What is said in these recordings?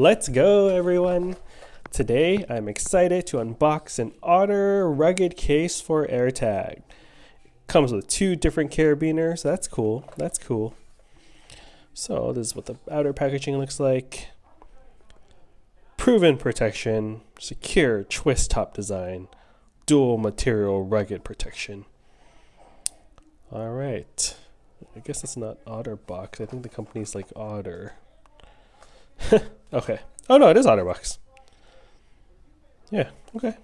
Let's go, everyone. Today, I'm excited to unbox an Otter rugged case for Airtag. Comes with 2 different carabiners. That's cool. That's cool. So this is what the outer packaging looks like. Proven protection, secure twist top design, dual material rugged protection. All right. I guess it's not OtterBox. I think the company's like Otter. Okay. Oh no, it is OtterBox. Yeah, okay.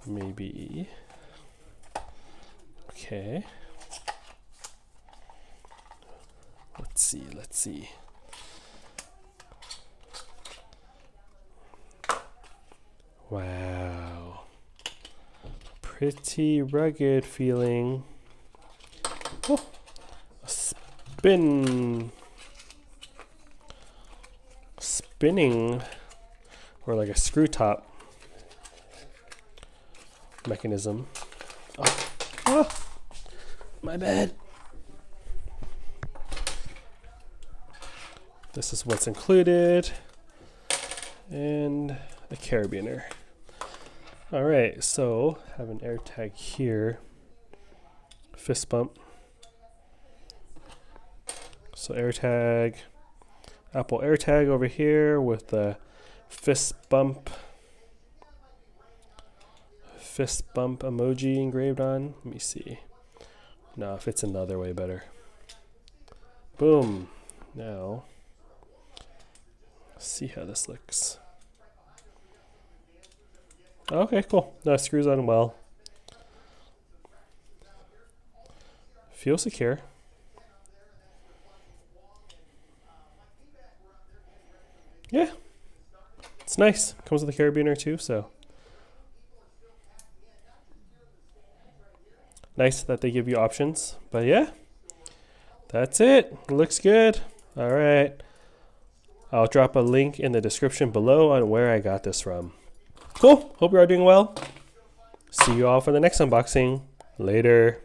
Maybe. Okay. Let's see. Wow. Pretty rugged feeling. Oh, a spinning or like a screw top mechanism. Oh, my bad. This is what's included, and a carabiner. All right, so I have an Airtag here, fist bump. So Airtag, Apple Airtag over here with the fist bump emoji engraved on. Let me see. No, it fits another way better. Boom. Now, let's see how this looks. Okay, cool. No, it screws on well. Feels secure. Yeah, it's nice. Comes with a carabiner too, so nice that they give you options. But yeah, that's it. Looks good. All right. I'll drop a link in the description below on where I got this from. Cool. Hope you're all doing well. See you all for the next unboxing. Later.